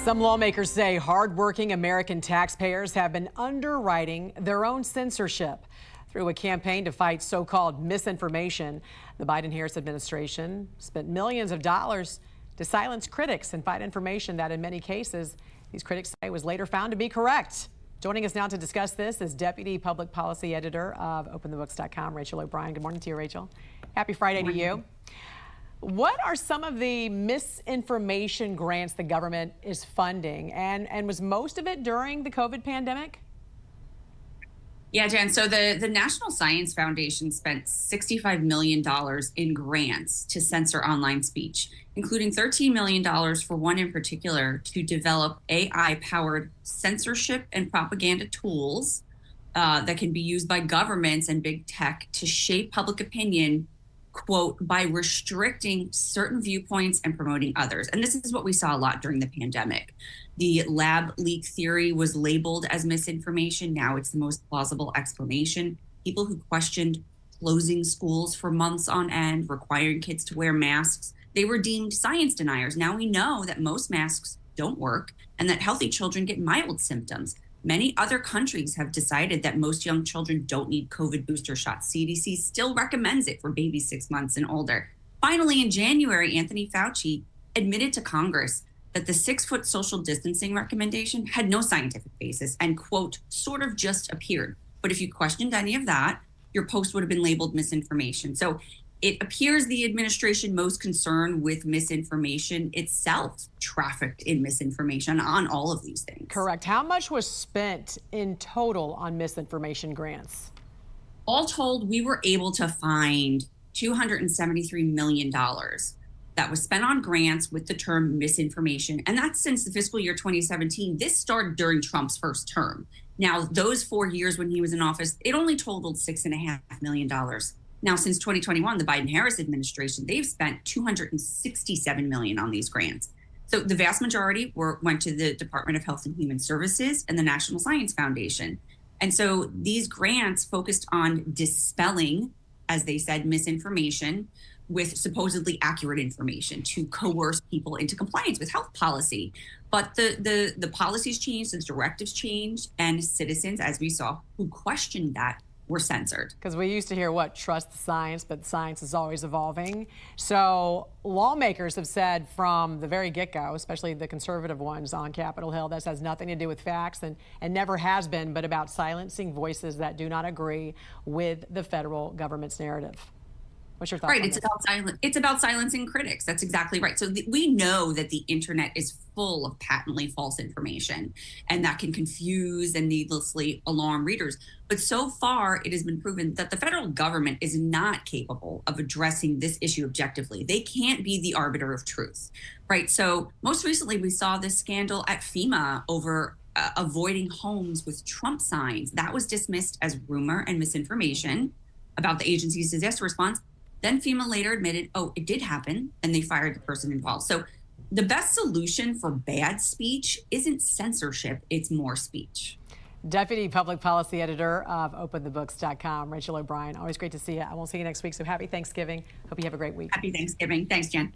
Some lawmakers say hardworking American taxpayers have been underwriting their own censorship. Through a campaign to fight so-called misinformation, the Biden-Harris administration spent millions of dollars to silence critics and fight information that in many cases, these critics say was later found to be correct. Joining us now to discuss this is Deputy Public Policy Editor of OpenTheBooks.com, Rachel O'Brien. Good morning to you, Rachel. Happy Friday to you. What are some of the misinformation grants the government is funding? And was most of it during the COVID pandemic? Yeah, Jen. So the National Science Foundation spent $65 million in grants to censor online speech, including $13 million for one in particular to develop AI-powered censorship and propaganda tools that can be used by governments and big tech to shape public opinion, quote, by restricting certain viewpoints and promoting others. And this is what we saw a lot during the pandemic. The lab leak theory was labeled as misinformation. Now it's the most plausible explanation. People who questioned closing schools for months on end, requiring kids to wear masks, they were deemed science deniers. Now we know that most masks don't work and that healthy children get mild symptoms. Many other countries have decided that most young children don't need COVID booster shots. CDC still recommends it for babies 6 months and older. Finally, in January, Anthony Fauci admitted to Congress that the 6-foot social distancing recommendation had no scientific basis and, quote, sort of just appeared. But if you questioned any of that, your post would have been labeled misinformation. So it appears the administration most concerned with misinformation itself trafficked in misinformation on all of these things. Correct. How much was spent in total on misinformation grants? All told, we were able to find $273 million that was spent on grants with the term misinformation. And that's since the fiscal year 2017. This started during Trump's first term. Now, those 4 years when he was in office, it only totaled $6.5 million. Now, since 2021, the Biden-Harris administration, they've spent $267 million on these grants. So the vast majority went to the Department of Health and Human Services and the National Science Foundation. And so these grants focused on dispelling, as they said, misinformation with supposedly accurate information to coerce people into compliance with health policy. But the policies changed, the directives changed, and citizens, as we saw, who questioned that were censored. Because we used to hear, trust the science, but science is always evolving. So lawmakers have said from the very get-go, especially the conservative ones on Capitol Hill, this has nothing to do with facts and never has been, but about silencing voices that do not agree with the federal government's narrative. What's your thoughts on this? It's about silencing critics. That's exactly right. So we know that the internet is full of patently false information, and that can confuse and needlessly alarm readers. But so far, it has been proven that the federal government is not capable of addressing this issue objectively. They can't be the arbiter of truth, right? So most recently, we saw this scandal at FEMA over avoiding homes with Trump signs. That was dismissed as rumor and misinformation about the agency's disaster response. Then FEMA later admitted, oh, it did happen, and they fired the person involved. So the best solution for bad speech isn't censorship, it's more speech. Deputy Public Policy Editor of OpenTheBooks.com, Rachel O'Brien. Always great to see you. I won't see you next week, so happy Thanksgiving. Hope you have a great week. Happy Thanksgiving. Thanks, Jen.